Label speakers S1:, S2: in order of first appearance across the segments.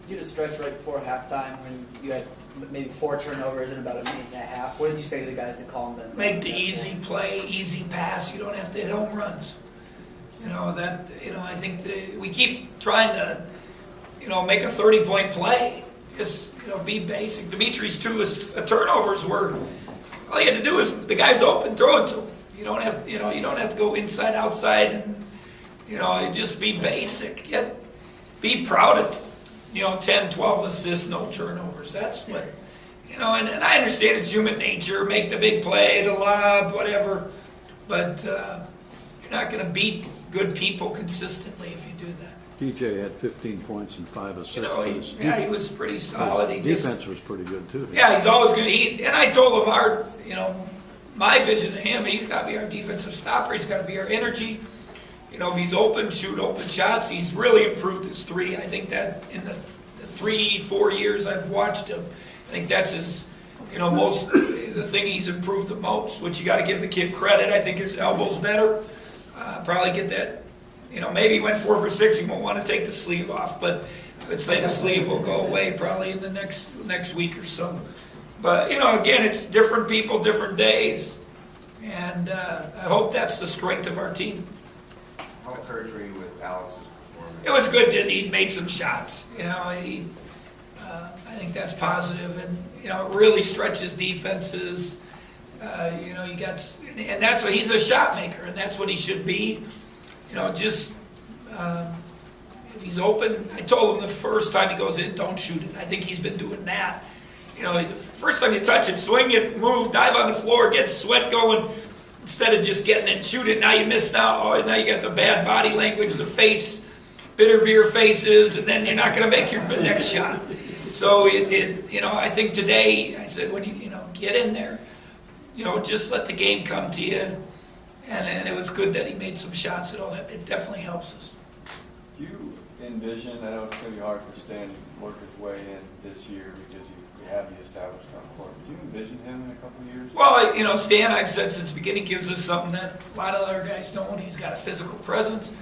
S1: You had a stretch right before halftime when you had maybe 4 turnovers in about a minute and a half. What did you say to the guys to calm them?
S2: Make the easy play, easy pass. You don't have to hit home runs. I think we keep trying to, make a 30-point play. Just, be basic. Dimitri's 2 turnovers were, all you had to do is the guy's open, throw it to him. You don't have to go inside, outside, and, just be basic. Be proud of, 10, 12 assists, no turnovers. That's what, and I understand it's human nature. Make the big play, the lob, whatever. But you're not going to beat good people consistently if you do that.
S3: DJ had 15 points and 5 assists.
S2: He was pretty solid.
S3: Defense was pretty good too.
S2: Yeah, he's always going to. And I told him my vision of him, he's got to be our defensive stopper. He's got to be our energy. If he's open, shoot open shots. He's really improved his 3. I think that in the 3-4 years I've watched him, I think that's his, the thing he's improved the most, which you got to give the kid credit. I think his elbow's better. Probably get that, maybe he went 4 for 6. He won't want to take the sleeve off, but I would say the sleeve will go away probably in the next week or so. But, again, it's different people, different days, and I hope that's the strength of our team.
S4: How encouraged were you with Alex's performance?
S2: It was good that he's made some shots. I think that's positive, and it really stretches defenses. You got, and that's what he's a shot maker, and that's what he should be. If he's open, I told him the first time he goes in, don't shoot it. I think he's been doing that. The first time you touch it, swing it, move, dive on the floor, get sweat going, instead of just getting it and shoot it. Now you miss now. Oh, now you got the bad body language, the face, bitter beer faces, and then you're not going to make your next shot. So I think today I said when you get in there, just let the game come to you. And it was good that he made some shots. It definitely helps us.
S5: Do you envision, I know it's going to be hard for Stan to work his way in this year because you have the established on court. Do you envision him in a couple of years?
S2: Well, Stan, I've said since the beginning, gives us something that a lot of other guys don't. He's got a physical presence.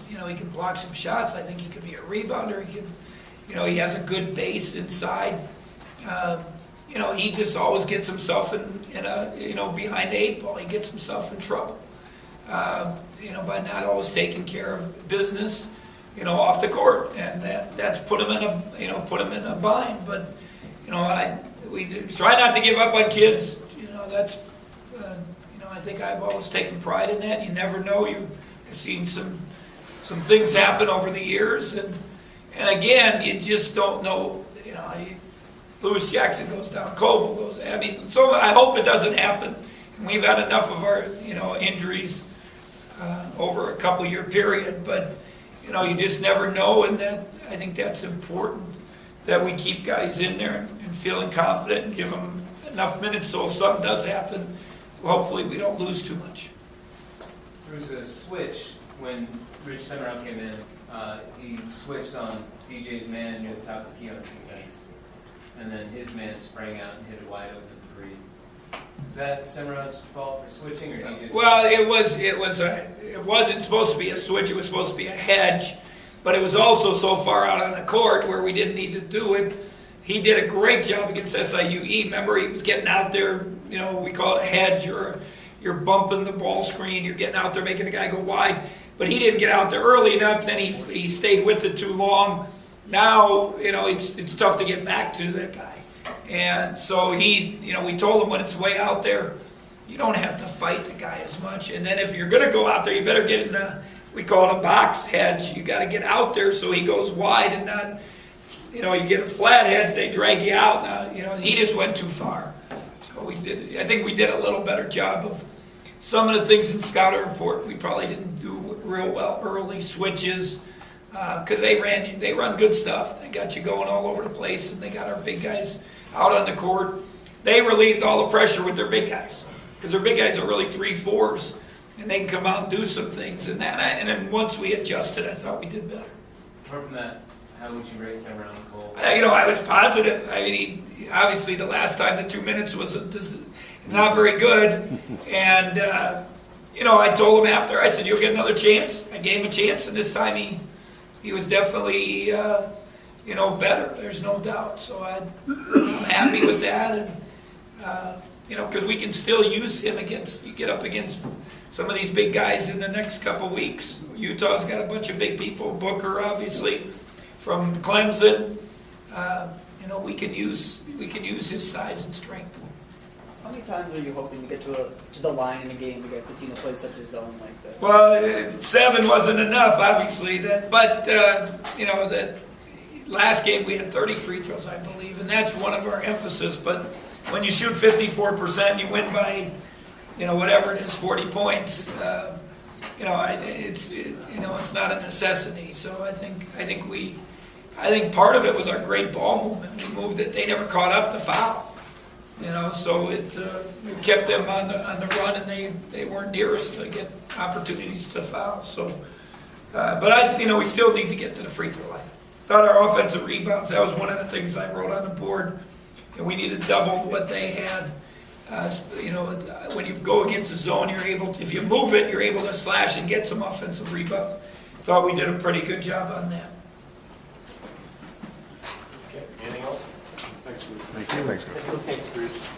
S2: He can block some shots. I think he could be a rebounder. He has a good base inside. He just always gets himself in a behind the 8 ball. He gets himself in trouble. By not always taking care of business, off the court, and that's put him in a bind. But we try not to give up on kids. I think I've always taken pride in that. You never know. You've seen some things happen over the years, and again, you just don't know. Lewis Jackson goes down, Coble goes. So I hope it doesn't happen. And we've had enough of our injuries over a couple-year period, but you just never know, and I think that's important that we keep guys in there and feeling confident and give them enough minutes so if something does happen, hopefully we don't lose too much.
S6: There was a switch when Rich Seminow came in. He switched on DJ's man near the top of the key on defense, and then his man sprang out and hit a wide open 3. Is that Seminow's fault for switching, or he just? Well,
S2: it wasn't supposed to be a switch. It was supposed to be a hedge, but it was also so far out on the court where we didn't need to do it. He did a great job against SIUE. Remember, he was getting out there. We call it a hedge, or you're bumping the ball screen. You're getting out there, making the guy go wide. But he didn't get out there early enough. Then he stayed with it too long. Now, it's tough to get back to that guy. And so we told him when it's way out there, you don't have to fight the guy as much. And then if you're going to go out there, you better get in we call it a box hedge. You got to get out there so he goes wide and not, you get a flat hedge, they drag you out. Now, he just went too far. So I think we did a little better job of some of the things in Scouting Report. We probably didn't do real well early switches. Because they run good stuff. They got you going all over the place, and they got our big guys out on the court. They relieved all the pressure with their big guys, because their big guys are really 3-4s, and they can come out and do some things. And then once we adjusted, I thought we did better.
S6: Apart from that, how would you rate Sam around Cole?
S2: I was positive. He obviously the last time the 2 minutes was not very good, and I told him after. I said, "You'll get another chance." I gave him a chance, and this time he was definitely better. There's no doubt. So I'm happy with that, and because we can still use him get up against some of these big guys in the next couple weeks. Utah's got a bunch of big people. Booker, obviously, from Clemson. We can use his size and strength.
S1: How many times are you hoping to get to the line in a game against a team that plays such a zone like this?
S2: Well, 7 wasn't enough, obviously. That last game we had 30 free throws, I believe, and that's one of our emphasis. But when you shoot 54%, you win by, whatever it is, 40 points. It's not a necessity. So I think part of it was our great ball movement. We moved it; they never caught up to foul. So it kept them on the run, and they weren't near us to get opportunities to foul. So, but we still need to get to the free throw line. Thought our offensive rebounds, that was one of the things I wrote on the board, and we need to double what they had. When you go against the zone, if you move it, you're able to slash and get some offensive rebounds. Thought we did a pretty good job on that.
S7: Okay, anything else?
S3: Thank you.
S7: Thanks, Bruce.